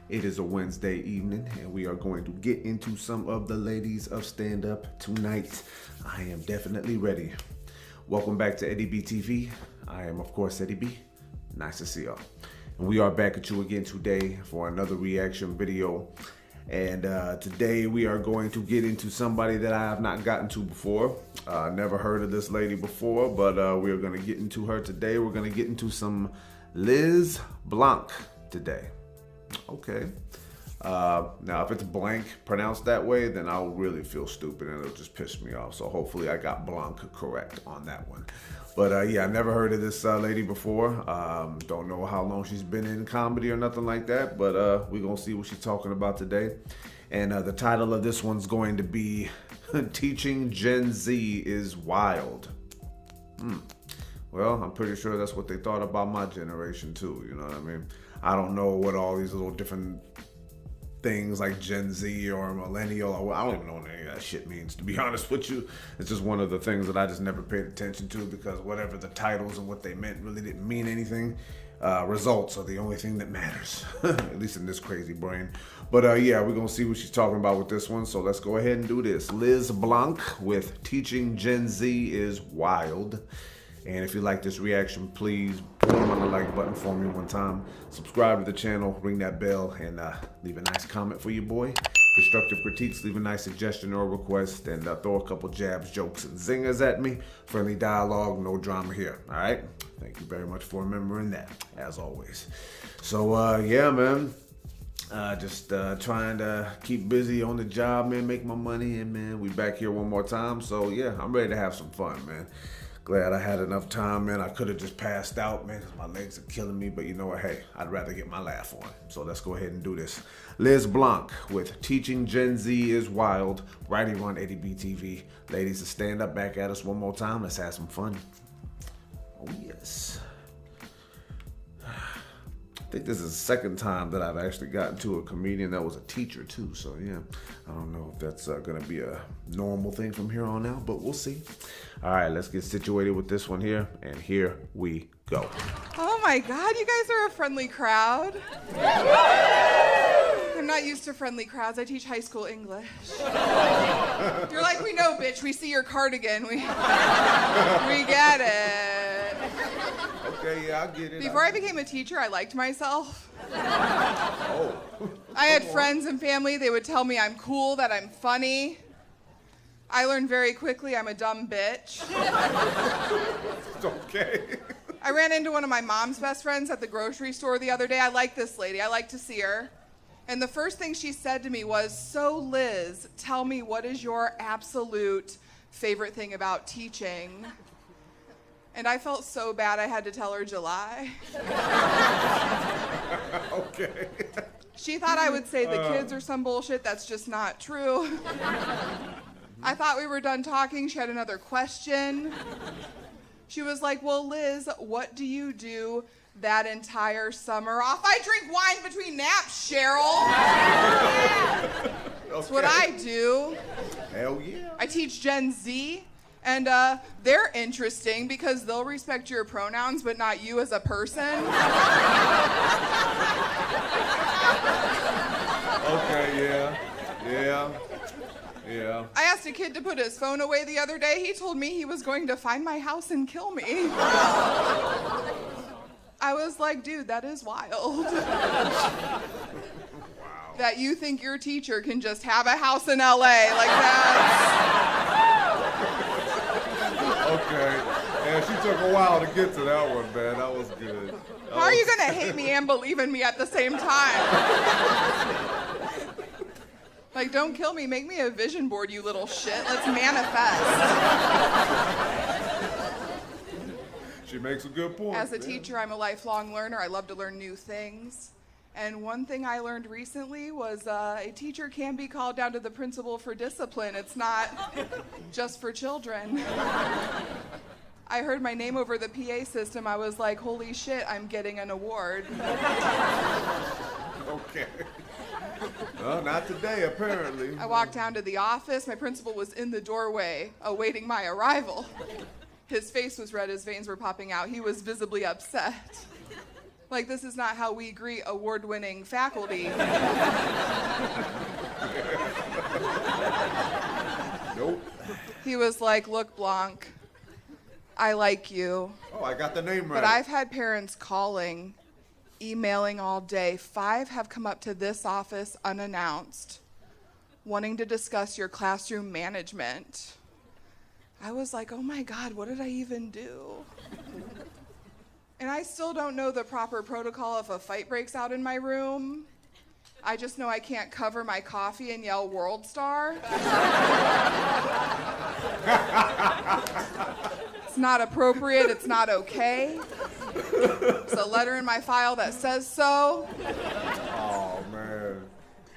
It is a Wednesday evening, and we are going to get into some of the ladies of stand-up tonight. I am definitely ready. Welcome back to Eddie B TV. I am, of course, Eddie B. Nice to see y'all. And we are back at you again today for another reaction video. And today we are going to get into somebody that I have not gotten to before. Never heard of this lady before, but we are going to get into her today. We're going to get into some Liz Blanc today. Okay. Now, if it's Blanc pronounced that way, then I'll really feel stupid and it'll just piss me off. So hopefully I got Blanc correct on that one. But yeah, I never heard of this lady before. Don't know how long she's been in comedy or nothing like that, but we're going to see what she's talking about today. And the title of this one's going to be Teaching Gen Z is Wild. Well, I'm pretty sure that's what they thought about my generation too, you know what I mean? I don't know what all these little different things like Gen Z or millennial, or I don't even know what any of that shit means, to be honest with you. It's just one of the things that I just never paid attention to, because whatever the titles and what they meant really didn't mean anything. Results are the only thing that matters, at least in this crazy brain. But yeah, we're gonna see what she's talking about with this one, so let's go ahead and do this. Liz Blanc with Teaching Gen Z is Wild. And if you like this reaction, please boom on the like button for me one time. Subscribe to the channel, ring that bell, and leave a nice comment for your boy. Constructive critiques, leave a nice suggestion or request, and throw a couple jabs, jokes, and zingers at me. Friendly dialogue, no drama here, all right? Thank you very much for remembering that, as always. So, yeah, man. Just trying to keep busy on the job, man, make my money, and, man, we back here one more time. So, yeah, I'm ready to have some fun, man. Glad I had enough time, man. I could have just passed out, man, because my legs are killing me. But you know what? Hey, I'd rather get my laugh on. So let's go ahead and do this. Liz Blanc with Teaching Gen Z is Wild, right here on Eddie B TV. Ladies, to stand up back at us one more time. Let's have some fun. Oh, yes. I think this is the second time that I've actually gotten to a comedian that was a teacher too. So yeah, I don't know if that's gonna be a normal thing from here on out, but we'll see. All right, let's get situated with this one here, and here we go. Oh my God, you guys are a friendly crowd. I'm not used to friendly crowds. I teach high school English. You're like, we know, bitch. We see your cardigan. We get it. Okay, yeah, I get it. Before I became a teacher, I liked myself. Oh. I had friends and family. They would tell me I'm cool, that I'm funny. I learned very quickly I'm a dumb bitch. It's okay. I ran into one of my mom's best friends at the grocery store the other day. I like this lady. I like to see her. And the first thing she said to me was, "So Liz, tell me, what is your absolute favorite thing about teaching?" And I felt so bad I had to tell her July. Okay. She thought I would say the kids or some bullshit. That's just not true. I thought we were done talking. She had another question. She was like, "Well, Liz, what do you do that entire summer off?" "I drink wine between naps, Cheryl." That's what I do. Hell yeah. I teach Gen Z. And they're interesting because they'll respect your pronouns, but not you as a person. Okay, yeah. I asked a kid to put his phone away the other day. He told me he was going to find my house and kill me. I was like, dude, that is wild. Wow. That you think your teacher can just have a house in LA like that. Okay. Yeah, she took a while to get to that one, man. That was good. How are you gonna hate me and believe in me at the same time? Like, don't kill me. Make me a vision board, you little shit. Let's manifest. She makes a good point. As a teacher, I'm a lifelong learner. I love to learn new things. And one thing I learned recently was a teacher can be called down to the principal for discipline. It's not just for children. I heard my name over the PA system. I was like, holy shit, I'm getting an award. Okay. Well, not today, apparently. I walked down to the office. My principal was in the doorway awaiting my arrival. His face was red. His veins were popping out. He was visibly upset. Like, this is not how we greet award-winning faculty. Nope. He was like, look, Blanc, I like you. Oh, I got the name right. But I've had parents calling, emailing all day. 5 have come up to this office unannounced, wanting to discuss your classroom management. I was like, oh my God, what did I even do? And I still don't know the proper protocol if a fight breaks out in my room. I just know I can't cover my coffee and yell World Star. It's not appropriate, it's not okay. There's a letter in my file that says so. Oh, man.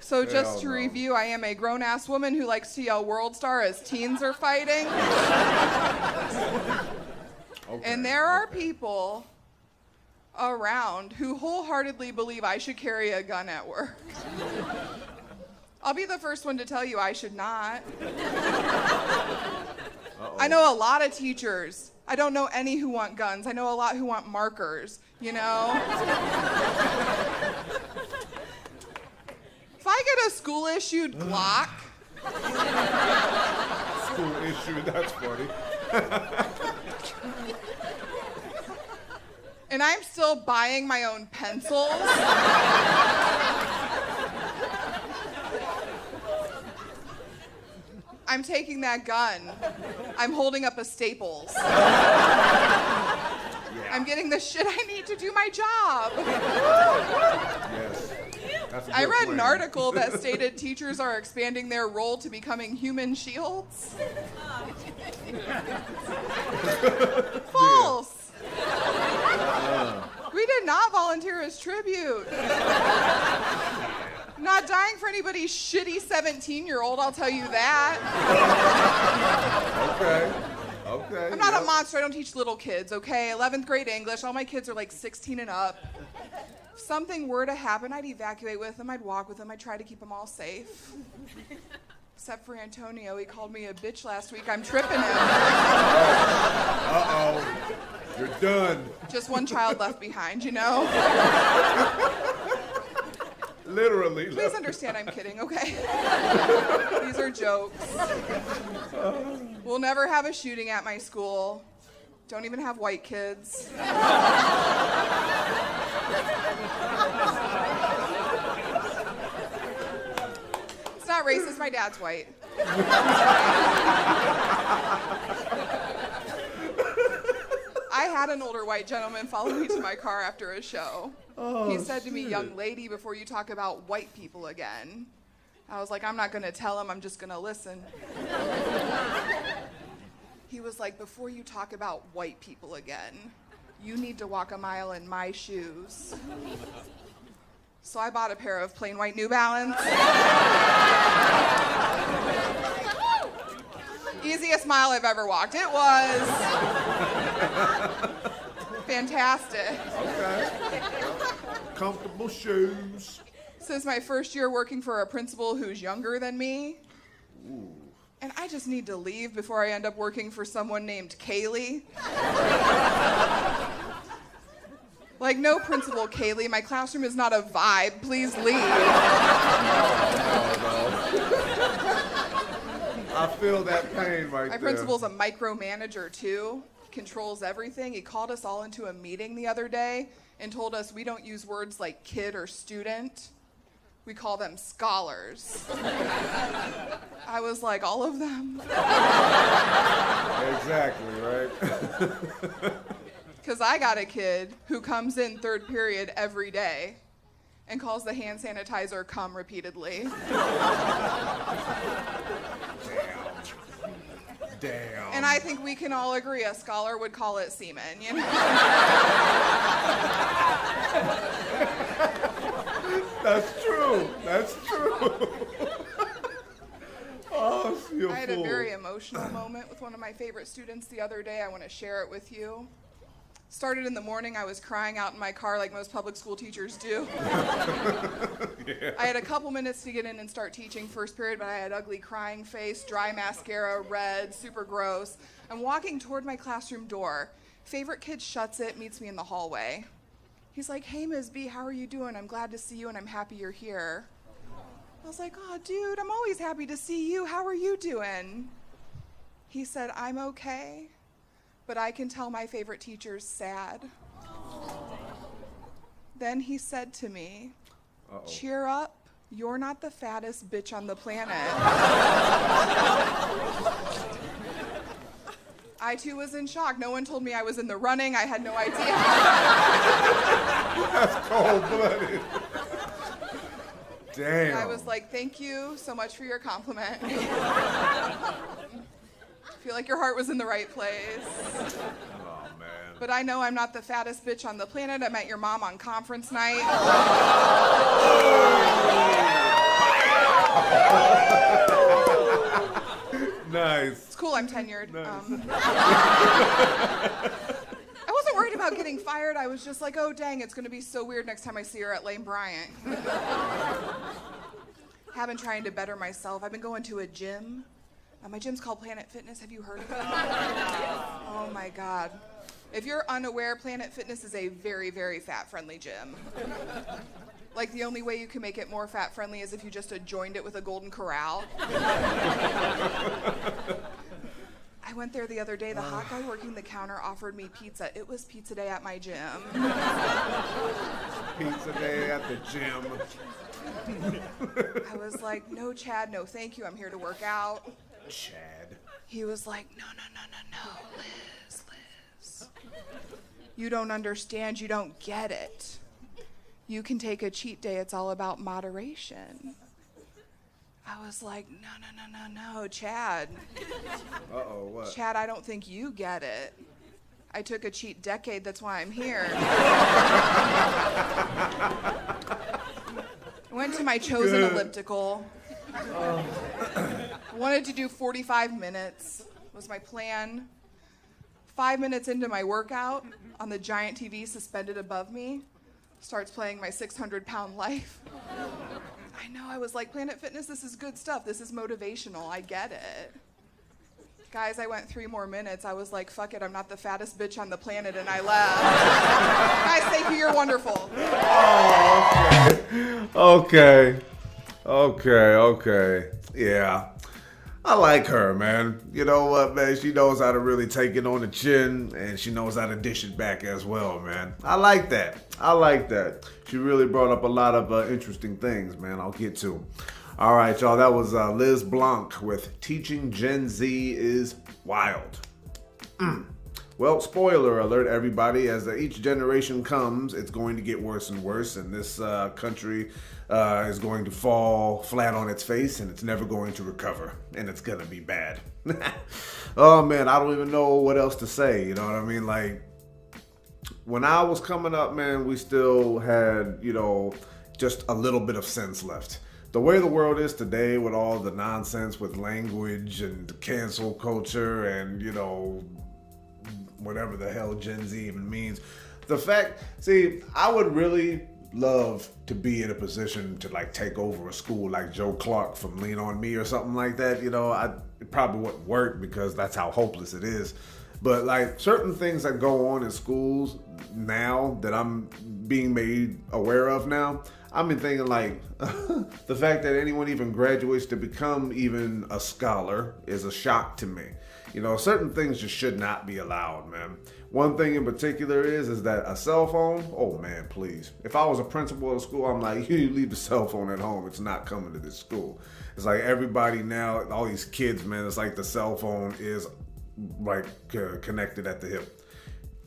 So just to no. review, I am a grown-ass woman who likes to yell World Star as teens are fighting. Okay. And there are people around who wholeheartedly believe I should carry a gun at work. I'll be the first one to tell you I should not. Uh-oh. I know a lot of teachers. I don't know any who want guns. I know a lot who want markers, you know? If I get a school-issued Glock... School issue, that's funny. and I'm still buying my own pencils... I'm taking that gun. I'm holding up a Staples. I'm getting the shit I need to do my job. Yes. That's a I good read plan. an article that stated teachers are expanding their role to becoming human shields. False. We did not volunteer as tribute. Not dying for anybody's shitty 17-year-old, I'll tell you that. Okay. Okay. I'm not a monster, I don't teach little kids, okay? 11th grade English, all my kids are like 16 and up. If something were to happen, I'd evacuate with them, I'd walk with them, I'd try to keep them all safe. Except for Antonio, he called me a bitch last week, I'm tripping him. Uh-oh. You're done. Just one child left behind, you know? Literally. Please understand I'm kidding, okay? These are jokes. We'll never have a shooting at my school. Don't even have white kids. It's not racist, my dad's white. I had an older white gentleman follow me to my car after a show. Oh, he said to me, shit. young lady, before you talk about white people again. I was like, I'm not going to tell him, I'm just going to listen. He was like, before you talk about white people again, you need to walk a mile in my shoes. So I bought a pair of plain white New Balance. Easiest mile I've ever walked. It was fantastic. Okay. Comfortable shoes. This is my first year working for a principal who's younger than me. Ooh. And I just need to leave before I end up working for someone named Kaylee. Like, no, Principal Kaylee, my classroom is not a vibe. Please leave. I feel that pain right My there. principal's a micromanager, too. Controls everything. He called us all into a meeting the other day and told us we don't use words like kid or student. We call them scholars. I was like, all of them? Exactly, right? Because I got a kid who comes in third period every day and calls the hand sanitizer cum repeatedly. Damn. And I think we can all agree a scholar would call it semen, you know? That's true. That's true. Oh, you're I had a fool. very emotional moment with one of my favorite students the other day. I want to share it with you. Started in the morning, I was crying out in my car like most public school teachers do. Yeah. I had a couple minutes to get in and start teaching first period, but I had ugly crying face, dry mascara, red, super gross. I'm walking toward my classroom door. Favorite kid shuts it, meets me in the hallway. He's like, hey, Ms. B, how are you doing? I'm glad to see you and I'm happy you're here. I was like, oh, dude, I'm always happy to see you. How are you doing? He said, I'm okay, but I can tell my favorite teacher's sad. Then he said to me, cheer up, you're not the fattest bitch on the planet. I too was in shock. No one told me I was in the running. I had no idea. That's cold-blooded. Damn. I was like, thank you so much for your compliment. I feel like your heart was in the right place. Oh, man. But I know I'm not the fattest bitch on the planet. I met your mom on conference night. Nice. It's cool, I'm tenured. Nice. I wasn't worried about getting fired. I was just like, oh, dang, it's going to be so weird next time I see her at Lane Bryant. Have been trying to better myself. I've been going to a gym. My gym's called Planet Fitness. Have you heard of it? Oh, my God. If you're unaware, Planet Fitness is a very, very fat-friendly gym. Like, the only way you can make it more fat-friendly is if you just adjoined it with a golden corral. I went there the other day. The hot guy working the counter offered me pizza. It was pizza day at my gym. Pizza day at the gym. I was like, no, Chad, no, thank you. I'm here to work out. Chad. He was like, no, Liz. You don't understand. You don't get it. You can take a cheat day. It's all about moderation. I was like, no, Chad. Uh-oh, what? Chad, I don't think you get it. I took a cheat decade. That's why I'm here. I went to my chosen elliptical. I wanted to do 45 minutes, was my plan. 5 minutes into my workout, on the giant TV suspended above me, starts playing my 600-pound life. I know, I was like, Planet Fitness, this is good stuff. This is motivational. I get it. Guys, I went 3 more minutes. I was like, fuck it, I'm not the fattest bitch on the planet, and I left. Guys, thank you. You're wonderful. Oh, okay. Yeah. I like her, man. You know what, man? She knows how to really take it on the chin, and she knows how to dish it back as well, man. I like that. She really brought up a lot of interesting things, man. I'll get to. All right, y'all. That was Liz Blanc with Teaching Gen Z is Wild. Well, spoiler alert, everybody. As each generation comes, it's going to get worse and worse, and this country is going to fall flat on its face, and it's never going to recover, and it's going to be bad. Oh, man, I don't even know what else to say, you know what I mean? Like, when I was coming up, man, we still had, just a little bit of sense left. The way the world is today with all the nonsense with language and cancel culture and, whatever the hell Gen Z even means. I would really love to be in a position to take over a school like Joe Clark from Lean On Me or something like that. It probably wouldn't work because that's how hopeless it is. But certain things that go on in schools now that I'm being made aware of now, I've been thinking the fact that anyone even graduates to become even a scholar is a shock to me. Certain things just should not be allowed, man. One thing in particular is that a cell phone, oh man, please. If I was a principal of a school, I'm like, you leave the cell phone at home. It's not coming to this school. It's like everybody now, all these kids, man, it's like the cell phone is connected at the hip.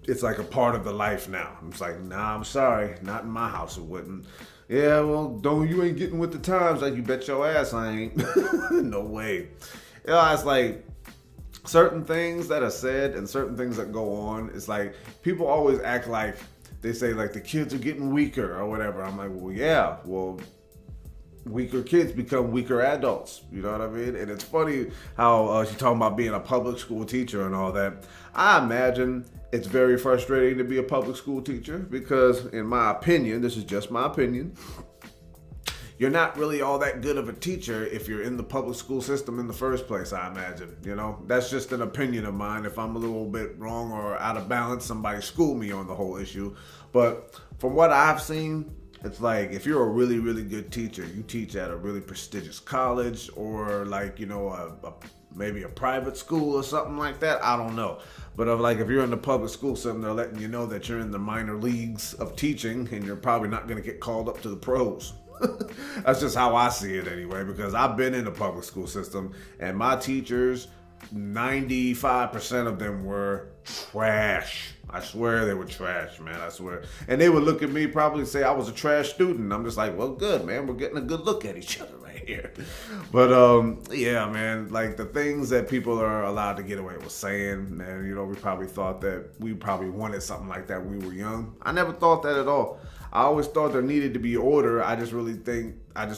It's like a part of the life now. It's like, nah, I'm sorry. Not in my house it wouldn't. Yeah, well, you ain't getting with the times. Like, you bet your ass I ain't. No way. It's like, certain things that are said and certain things that go on, it's like people always act like they say the kids are getting weaker or whatever. I'm like, weaker kids become weaker adults. You know what I mean? And it's funny how she's talking about being a public school teacher and all that. I imagine it's very frustrating to be a public school teacher because, in my opinion, this is just my opinion, you're not really all that good of a teacher if you're in the public school system in the first place, I imagine. You know, that's just an opinion of mine. If I'm a little bit wrong or out of balance, somebody school me on the whole issue. But from what I've seen, it's like if you're a really, really good teacher, you teach at a really prestigious college or like, you know, maybe a private school or something like that. I don't know. But if you're in the public school system, they're letting you know that you're in the minor leagues of teaching and you're probably not going to get called up to the pros. That's just how I see it anyway, because I've been in the public school system and my teachers, 95% of them were trash. I swear they were trash, man. I swear. And they would look at me, probably say I was a trash student. I'm just like, well, good, man. We're getting a good look at each other right here. But, yeah, man, like the things that people are allowed to get away with saying, man, you know, we probably thought that we probably wanted something like that when we were young. I never thought that at all. I always thought there needed to be order. I just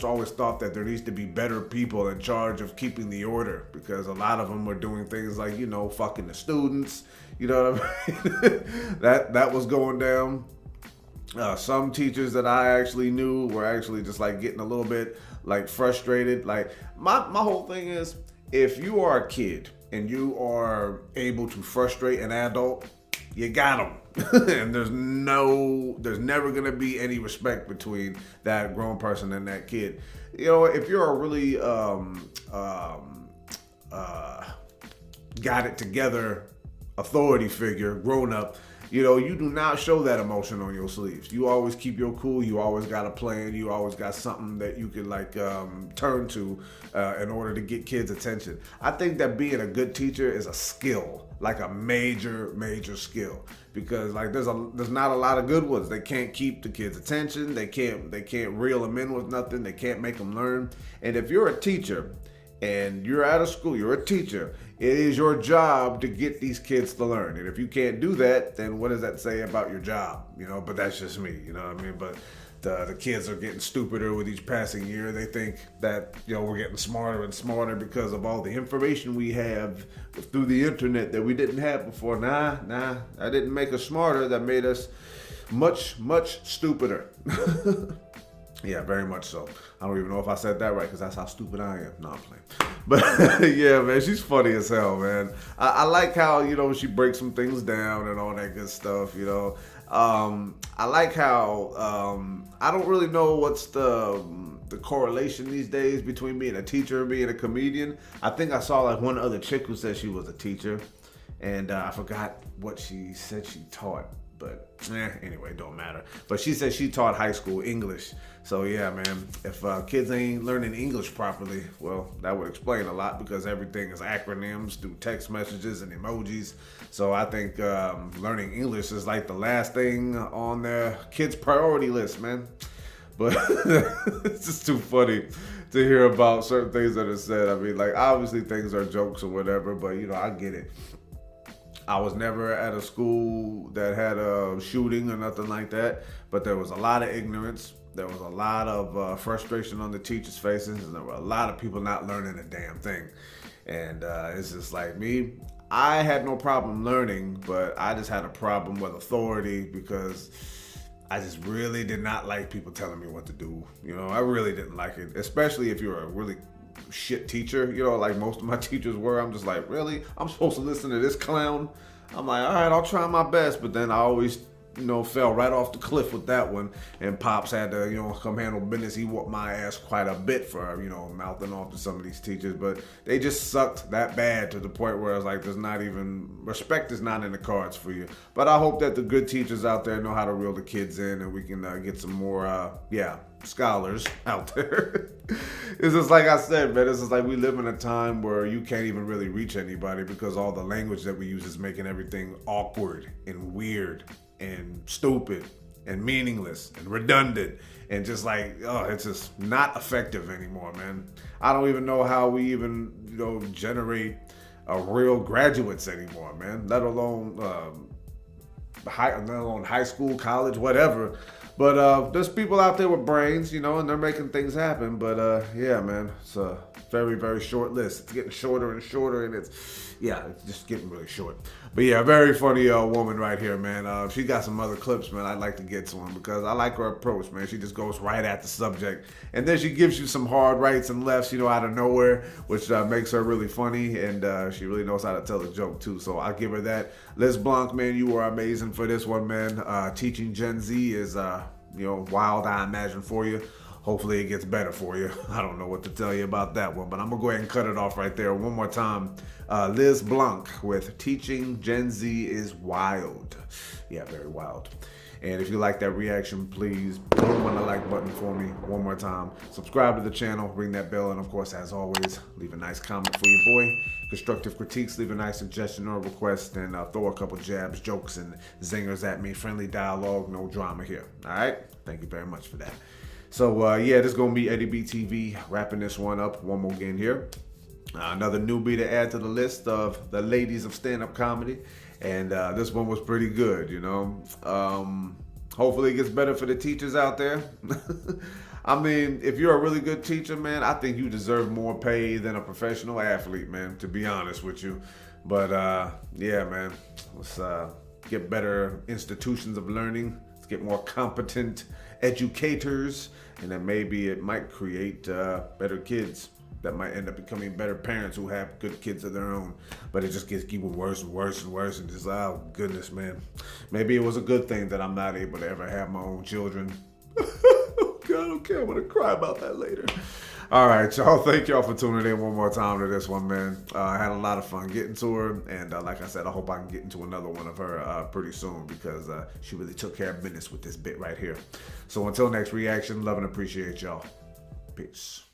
always thought that there needs to be better people in charge of keeping the order, because a lot of them were doing things like, you know, fucking the students. You know what I mean? that was going down. Some teachers that I actually knew were actually just like getting a little bit like frustrated. Like my whole thing is, if you are a kid and you are able to frustrate an adult, you got them. And there's never going to be any respect between that grown person and that kid. You know, if you're a really got it together authority figure, grown up, you know, you do not show that emotion on your sleeves. You always keep your cool. You always got a plan. You always got something that you can like turn to in order to get kids' attention. I think that being a good teacher is a skill, like a major skill, because like there's not a lot of good ones. They can't keep the kids' attention. They can't reel them in with nothing. They can't make them learn. And if you're a teacher and you're out of school, you're a teacher, it is your job to get these kids to learn. And if you can't do that, then what does that say about your job? You know, but that's just me, you know what I mean? But the kids are getting stupider with each passing year. They think that, you know, we're getting smarter and smarter because of all the information we have through the internet that we didn't have before. Nah, that didn't make us smarter. That made us much stupider. Yeah, very much so. I don't even know if I said that right, because that's how stupid I am. No, I'm playing. But yeah, man, she's funny as hell, man. I like how, you know, she breaks some things down and all that good stuff, you know. I like how I don't really know what's the correlation these days between being a teacher and being a comedian. I think I saw like one other chick who said she was a teacher, and I forgot what she said she taught. But anyway, it don't matter. But she said she taught high school English. So yeah, man, if kids ain't learning English properly, well, that would explain a lot, because everything is acronyms through text messages and emojis. So I think learning English is like the last thing on their kids' priority list, man. But it's just too funny to hear about certain things that are said. I mean, like, obviously things are jokes or whatever, but, you know, I get it. I was never at a school that had a shooting or nothing like that, but there was a lot of ignorance. There was a lot of frustration on the teachers' faces, and there were a lot of people not learning a damn thing. And it's just like me. I had no problem learning, but I just had a problem with authority, because I just really did not like people telling me what to do. You know, I really didn't like it, especially if you're a really shit teacher, you know, like most of my teachers were. I'm just like, really? I'm supposed to listen to this clown? I'm like, all right, I'll try my best. But then I always, you know, fell right off the cliff with that one. And Pops had to, you know, come handle business. He whooped my ass quite a bit for, you know, mouthing off to some of these teachers. But they just sucked that bad to the point where it's like, there's not even, respect is not in the cards for you. But I hope that the good teachers out there know how to reel the kids in, and we can get some more, scholars out there. It's just like I said, man, it's just like we live in a time where you can't even really reach anybody, because all the language that we use is making everything awkward and weird and stupid and meaningless and redundant, and just like, oh, it's just not effective anymore, man. I don't even know how we even, you know, generate real graduates anymore, man, let alone high school, college, whatever. But there's people out there with brains, you know, and they're making things happen. But yeah, man, it's a very short list. It's getting shorter and shorter, and it's just getting really short. But yeah, very funny woman right here, man. She got some other clips, man. I'd like to get to them because I like her approach, man. She just goes right at the subject. And then she gives you some hard rights and lefts, out of nowhere, which makes her really funny. And she really knows how to tell a joke, too. So I'll give her that. Liz Blanc, man, you were amazing for this one, man. Teaching Gen Z is, wild, I imagine, for you. Hopefully it gets better for you. I don't know what to tell you about that one, but I'm going to go ahead and cut it off right there. One more time. Liz Blanc with Teaching Gen Z is Wild. Yeah, very wild. And if you like that reaction, please put on the like button for me one more time. Subscribe to the channel, ring that bell, and of course, as always, leave a nice comment for your boy. Constructive critiques, leave a nice suggestion or request, and throw a couple jabs, jokes, and zingers at me. Friendly dialogue, no drama here. All right? Thank you very much for that. So, yeah, this is going to be Eddie B TV, wrapping this one up. One more again here. Another newbie to add to the list of the ladies of stand-up comedy. And this one was pretty good, Hopefully it gets better for the teachers out there. I mean, if you're a really good teacher, man, I think you deserve more pay than a professional athlete, man, to be honest with you. But, yeah, man, let's get better institutions of learning. Let's get more competent educators. And then maybe it might create better kids that might end up becoming better parents who have good kids of their own. But it just gets keeping worse and worse and worse. And just, oh, goodness, man. Maybe it was a good thing that I'm not able to ever have my own children. God, I don't care. I'm going to cry about that later. All right, y'all. Thank y'all for tuning in one more time to this one, man. I had a lot of fun getting to her. And like I said, I hope I can get into another one of her pretty soon because she really took care of business with this bit right here. So until next reaction, love and appreciate y'all. Peace.